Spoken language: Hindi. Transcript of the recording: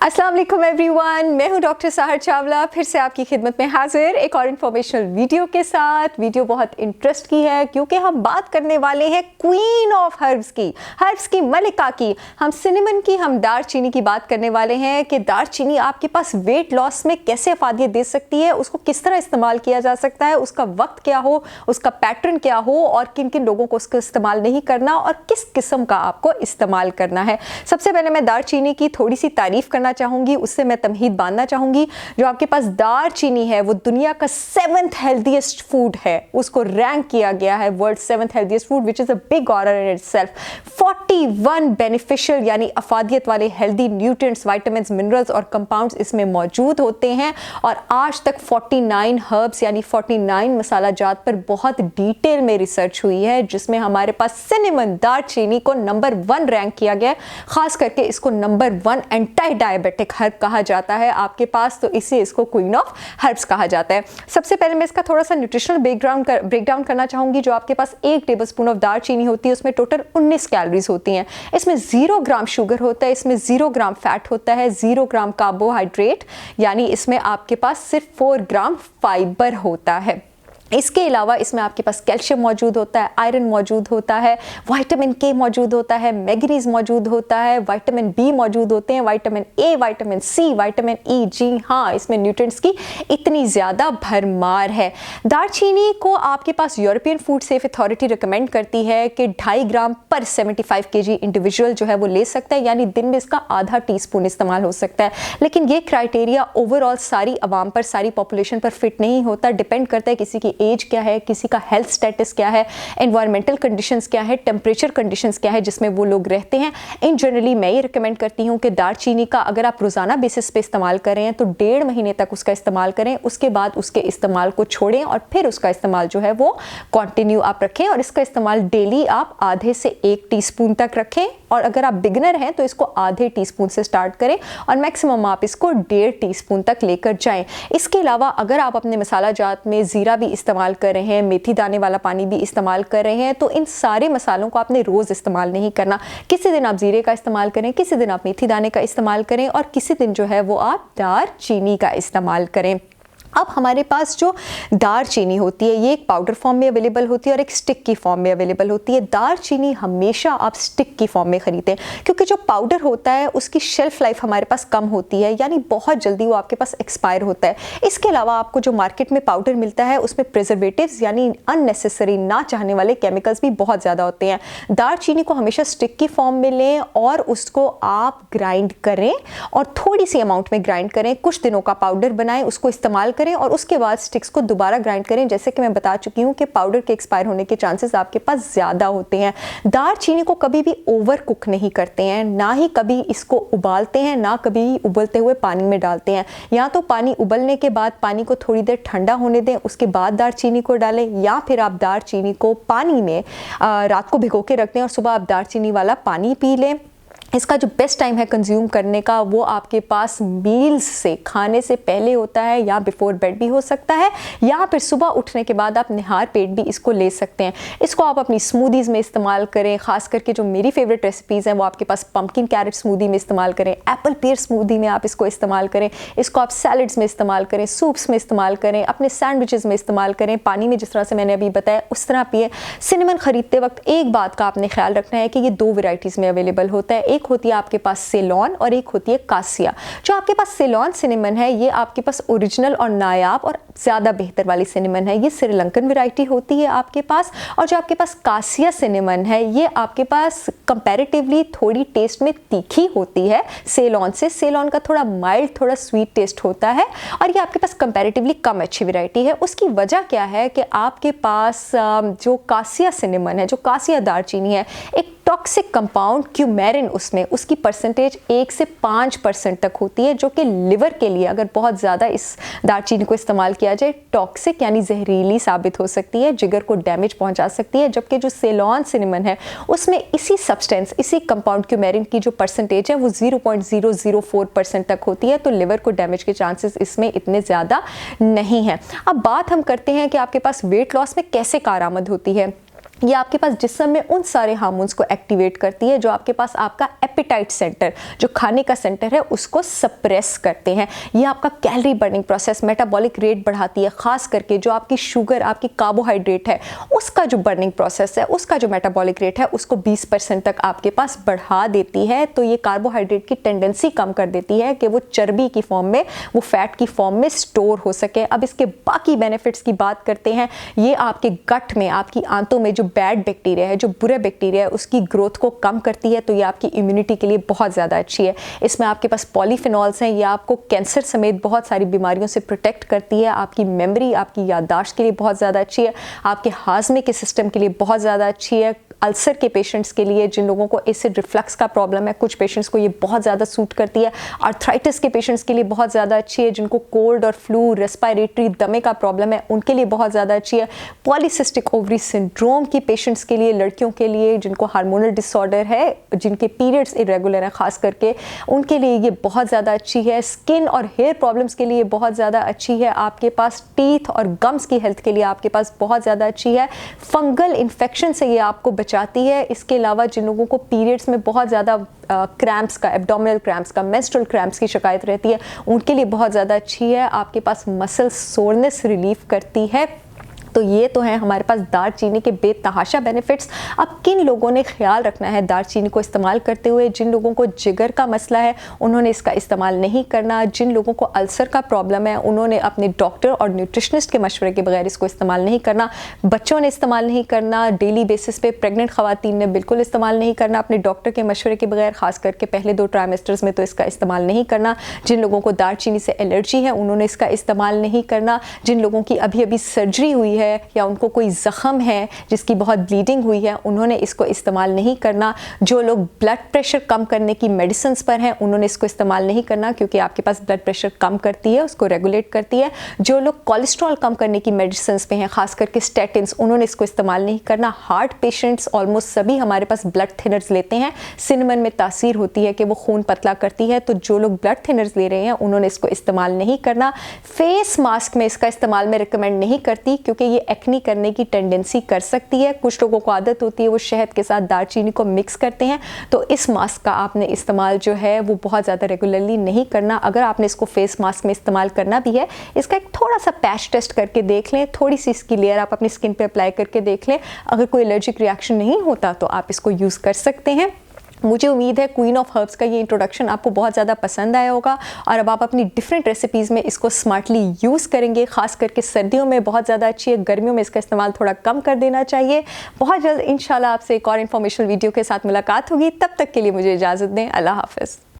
अस्सलाम वालेकुम एवरीवन, मैं हूं डॉक्टर सहर चावला, फिर से आपकी खिदमत में हाजिर एक और इन्फॉर्मेशनल वीडियो के साथ। वीडियो बहुत इंटरेस्ट की है क्योंकि हम बात करने वाले हैं क्वीन ऑफ हर्ब्स की मलिका की। हम सिनेमन की, हम दारचीनी की बात करने वाले हैं कि दारचीनी आपके पास वेट लॉस में कैसे अफादियत दे सकती है, उसको किस तरह इस्तेमाल किया जा सकता है, उसका वक्त क्या हो, उसका पैटर्न क्या हो और किन किन लोगों को उसका इस्तेमाल नहीं करना और किस किस्म का आपको इस्तेमाल करना है। सबसे पहले मैं दारचीनी की थोड़ी सी तारीफ करना चाहूंगी, उससे मैं तमहीद बांधना चाहूंगी। जो आपके पास दारचीनी है वो दुनिया का 7th हेल्दीएस्ट फूड है, उसको रैंक किया गया है world 7th healthiest food, which is a big honour in itself. 41 beneficial यानी अफादियत वाले हेल्दी न्यूट्रिएंट्स, विटामिन्स, मिनरल्स और कंपाउंड्स इसमें मौजूद होते हैं। और आज तक 49 हर्ब्स यानी 49 मसाला जात पर बहुत डिटेल में रिसर्च हुई है, जिसमें हमारे पास सिनेमन दारचीनी को नंबर 1 रैंक किया गया है। खास करके इसको नंबर 1 एंटी डायबिटिक हर्ब कहा जाता है आपके पास, तो इसे इसको क्वीन ऑफ हर्ब्स कहा जाता है। सबसे पहले मैं इसका थोड़ा सा न्यूट्रिशनल ब्रेकडाउन करना चाहूंगी। जो आपके पास 1 टेबलस्पून ऑफ दारचीनी होती है उसमें टोटल 19 कैलोरीज होती हैं। इसमें 0 ग्राम शुगर होता है, इसमें 0 ग्राम फैट होता है, 0 ग्राम कार्बोहाइड्रेट, यानी इसमें आपके पास सिर्फ 4 ग्राम फाइबर होता है। इसके अलावा इसमें आपके पास कैल्शियम मौजूद होता है, आयरन मौजूद होता है, विटामिन के मौजूद होता है, मैग्नीज मौजूद होता है, विटामिन बी मौजूद होते हैं, vitamin A, vitamin C, vitamin E. जी हाँ, इसमें न्यूट्रिएंट्स की इतनी ज़्यादा भरमार है। दारचीनी को आपके पास European food safe authority recommend करती है कि 2.5 ग्राम पर 75 kg इंडिविजुअल जो है वो ले सकता है, यानी दिन में इसका आधा टीस्पून इस्तेमाल हो सकता है। लेकिन ये क्राइटेरिया ओवरऑल सारी आवाम पर, सारी पॉपुलेशन पर फिट नहीं होता। डिपेंड करता है किसी की एज क्या है, किसी का हेल्थ स्टेटस क्या है, एनवायरमेंटल कंडीशंस क्या है, टेम्परेचर कंडीशंस क्या है जिसमें वो लोग रहते हैं। इन जनरली मैं ये रिकमेंड करती हूँ कि दारचीनी का अगर आप रोज़ाना बेसिस पे इस्तेमाल करें तो 1.5 महीने तक उसका इस्तेमाल करें, उसके बाद उसके इस्तेमाल को छोड़ें और फिर उसका इस्तेमाल जो है वो कंटिन्यू आप रखें। और इसका इस्तेमाल डेली आप आधे से 1 टीस्पून तक रखें, और अगर आप बिगनर हैं तो इसको आधे टीस्पून से स्टार्ट करें और मैक्सिमम आप इसको 1.5 टीस्पून तक लेकर जाएं। इसके अलावा अगर आप अपने मसाला जात में ज़ीरा भी इस्तेमाल कर रहे हैं, मेथी दाने वाला पानी भी इस्तेमाल कर रहे हैं, तो इन सारे मसालों को आपने रोज़ इस्तेमाल नहीं करना। किसी दिन आप ज़ीरे का इस्तेमाल करें, किसी दिन आप मेथी दाने का इस्तेमाल करें और किसी दिन जो है वो आप दारचीनी का इस्तेमाल करें। अब हमारे पास जो दारचीनी होती है ये एक पाउडर फॉर्म में अवेलेबल होती है और एक स्टिक की फॉर्म में अवेलेबल होती है। दारचीनी हमेशा आप स्टिक की फॉर्म में ख़रीदें, क्योंकि जो पाउडर होता है उसकी शेल्फ लाइफ हमारे पास कम होती है, यानी बहुत जल्दी वो आपके पास एक्सपायर होता है। इसके अलावा आपको जो मार्केट में पाउडर मिलता है उसमें प्रिजर्वेटिव्स यानी अननेसेसरी, ना चाहने वाले केमिकल्स भी बहुत ज़्यादा होते हैं। दारचीनी को हमेशा स्टिक की फॉर्म में लें और उसको आप ग्राइंड करें और थोड़ी सी अमाउंट में ग्राइंड करें, कुछ दिनों का पाउडर बनाएं, उसको इस्तेमाल करें और उसके बाद स्टिक्स को दोबारा ग्राइंड करें। जैसे कि मैं बता चुकी हूं कि पाउडर के एक्सपायर होने के चांसेस आपके पास ज़्यादा होते हैं। दारचीनी को कभी भी ओवर कुक नहीं करते हैं, ना ही कभी इसको उबालते हैं, ना कभी उबलते हुए पानी में डालते हैं। या तो पानी उबलने के बाद पानी को थोड़ी देर ठंडा होने दें, उसके बाद दारचीनी को डालें, या फिर आप दारचीनी को पानी में रात को भिगो के रख दें और सुबह आप दारचीनी वाला पानी पी लें। इसका जो बेस्ट टाइम है कंज्यूम करने का वो आपके पास मील्स से, खाने से पहले होता है, या बिफोर बेड भी हो सकता है, या फिर सुबह उठने के बाद आप निहार पेट भी इसको ले सकते हैं। इसको आप अपनी स्मूदीज़ में इस्तेमाल करें, खास करके जो मेरी फेवरेट रेसिपीज़ हैं वो आपके पास पम्पकिन कैरेट स्मूदी में इस्तेमाल करें, एप्पल पीयर स्मूदी में आप इसको इस्तेमाल करें, इसको आप सैलड्स में इस्तेमाल करें, सूप्स में इस्तेमाल करें, अपने सैंडविचेज़ में इस्तेमाल करें, पानी में जिस तरह से मैंने अभी बताया उस तरह पिए। सिनेमन ख़रीदते वक्त एक बात का आपने ख्याल रखना है कि ये 2 वेराइटीज़ में अवेलेबल होता है। एक होती है आपके पास सेलोन और एक होती है कासिया। जो आपके पास सेलोन सिनेमन है ये आपके पास ओरिजिनल और नायाब और ज़्यादा बेहतर वाली सिनेमन है, ये श्रीलंकन वैरायटी होती है आपके पास। और जो आपके पास कासिया सिनेमन है ये आपके पास कंपैरेटिवली थोड़ी टेस्ट में तीखी होती है सेलोन से। सेलोन का थोड़ा माइल्ड, थोड़ा स्वीट टेस्ट होता है और ये आपके पास कंपैरेटिवली कम अच्छी वैरायटी है। उसकी वजह क्या है कि आपके पास जो कासिया सिनेमन है, जो कासिया दारचीनी है, एक टॉक्सिक कंपाउंड क्यूमेरिन उसमें, उसकी परसेंटेज 1 से 5% तक होती है, जो कि लिवर के लिए अगर बहुत ज़्यादा इस दारचीनी को इस्तेमाल किया जाए टॉक्सिक यानी जहरीली साबित हो सकती है, जिगर को डैमेज पहुंचा सकती है। जबकि जो सेलोन सिनेमन है उसमें इसी सब्सटेंस, इसी कंपाउंड क्यूमेरिन की जो परसेंटेज है वो 0.004% तक होती है, तो लिवर को डैमेज के चांसेस इसमें इतने ज़्यादा नहीं हैं। अब बात हम करते हैं कि आपके पास वेट लॉस में कैसे कारआमद होती है। ये आपके पास जिस्म में उन सारे हार्मोन्स को एक्टिवेट करती है जो आपके पास आपका एपेटाइट सेंटर, जो खाने का सेंटर है, उसको सप्रेस करते हैं। ये आपका calorie burning process, metabolic rate बढ़ाती है, खास करके जो आपकी शुगर, आपकी कार्बोहाइड्रेट है, उसका जो बर्निंग प्रोसेस है, उसका जो मेटाबॉलिक रेट है, उसको 20% तक आपके पास बढ़ा देती है। तो ये कार्बोहाइड्रेट की टेंडेंसी कम कर देती है कि वो चर्बी की फॉर्म में, वो फैट की फॉर्म में स्टोर हो सके। अब इसके बाकी बेनिफिट्स की बात करते हैं। ये आपके गट में, आपकी आंतों में जो बैड बैक्टीरिया है, जो बुरा बैक्टीरिया है, उसकी ग्रोथ को कम करती है। तो ये आपकी इम्यूनिटी के लिए बहुत ज़्यादा अच्छी है। इसमें आपके पास पॉलीफिनॉल्स हैं, ये आपको कैंसर समेत बहुत सारी बीमारियों से प्रोटेक्ट करती है। आपकी मेमोरी, आपकी याददाश्त के लिए बहुत ज़्यादा अच्छी है। आपके हाजमे के सिस्टम के लिए बहुत ज़्यादा अच्छी है। अल्सर के पेशेंट्स के लिए, जिन लोगों को एसिड रिफ्लक्स का प्रॉब्लम है, कुछ पेशेंट्स को ये बहुत ज़्यादा सूट करती है। आर्थराइटिस के पेशेंट्स के लिए बहुत ज़्यादा अच्छी है। जिनको कोल्ड और फ्लू, रेस्पिरेटरी, दमे का प्रॉब्लम है, उनके लिए बहुत ज़्यादा अच्छी है। पॉलीसिस्टिक ओवरी सिंड्रोम की पेशेंट्स के लिए, लड़कियों के लिए जिनको हार्मोनल डिसऑर्डर है, जिनके पीरियड्स इरेगुलर हैं खास करके, उनके लिए ये बहुत ज़्यादा अच्छी है। स्किन और हेयर प्रॉब्लम्स के लिए बहुत ज़्यादा अच्छी है। आपके पास टीथ और गम्स की हेल्थ के लिए आपके पास बहुत ज़्यादा अच्छी है। फंगल इन्फेक्शन से ये आपको बचाती है। इसके अलावा जिन लोगों को पीरियड्स में बहुत ज़्यादा क्रैम्प्स का, एब्डोमिनल क्रैम्प्स का, मेंस्ट्रुअल क्रैम्प्स की शिकायत रहती है, उनके लिए बहुत ज़्यादा अच्छी है। आपके पास मसल सोरनेस रिलीफ करती है। तो ये तो है हमारे पास दालचीनी के बेतहाशा बेनिफिट्स। अब किन लोगों ने ख्याल रखना है दालचीनी को इस्तेमाल करते हुए? जिन लोगों को जिगर का मसला है, उन्होंने इसका इस्तेमाल नहीं करना। जिन लोगों को अल्सर का प्रॉब्लम है, उन्होंने अपने डॉक्टर और न्यूट्रिशनिस्ट के मशवरे के बगैर इसको इस्तेमाल नहीं करना। बच्चों ने इस्तेमाल नहीं करना। डेली बेसिस पे प्रेग्नेंट ख़वातीन ने बिल्कुल इस्तेमाल नहीं करना अपने डॉक्टर के मशवरे के बगैर, खास करके पहले 2 ट्राइमेस्टर्स में तो इसका इस्तेमाल नहीं करना। जिन लोगों को दालचीनी से एलर्जी है, उन्होंने इसका इस्तेमाल नहीं करना। जिन लोगों की अभी अभी सर्जरी हुई है या उनको कोई ज़ख़म है जिसकी बहुत ब्लीडिंग हुई है, उन्होंने इसको इस्तेमाल नहीं करना। जो लोग ब्लड प्रेशर कम करने की मेडिसिन पर हैं, उन्होंने इसको इस्तेमाल नहीं करना, क्योंकि आपके पास ब्लड प्रेशर कम करती है, उसको रेगुलेट करती है। जो लोग कोलेस्ट्रॉल कम करने की मेडिसिन पे हैं, खास करके स्टेटिन्स, उन्होंने इसको इस्तेमाल नहीं करना। हार्ट पेशेंट्स ऑलमोस्ट सभी हमारे पास ब्लड थिनर्स लेते हैं। सिनेमन में तासीर होती है कि वो खून पतला करती है, तो जो लोग ब्लड थिनर्स ले रहे हैं, उन्होंने इसको इस्तेमाल नहीं करना। फेस मास्क में इसका इस्तेमाल मैं रिकमेंड नहीं करती, क्योंकि ये एक्नी करने की टेंडेंसी कर सकती है। कुछ लोगों को आदत होती है वो शहद के साथ दालचीनी को मिक्स करते हैं, तो इस मास्क का आपने इस्तेमाल जो है वो बहुत ज़्यादा रेगुलरली नहीं करना। अगर आपने इसको फेस मास्क में इस्तेमाल करना भी है, इसका एक थोड़ा सा पैच टेस्ट करके देख लें, थोड़ी सी इसकी लेयर आप अपनी स्किन पे अप्लाई करके देख लें। अगर कोई एलर्जिक रिएक्शन नहीं होता तो आप इसको यूज़ कर सकते हैं। मुझे उम्मीद है क्वीन ऑफ हर्ब्स का ये इंट्रोडक्शन आपको बहुत ज़्यादा पसंद आया होगा, और अब आप अपनी डिफरेंट रेसिपीज़ में इसको स्मार्टली यूज़ करेंगे। खास करके सर्दियों में बहुत ज़्यादा अच्छी है, गर्मियों में इसका इस्तेमाल थोड़ा कम कर देना चाहिए। बहुत जल्द इंशाल्लाह आपसे एक और इन्फॉर्मेशनल वीडियो के साथ मुलाकात होगी। तब तक के लिए मुझे इजाज़त दें। अल्लाह हाफ़िज़।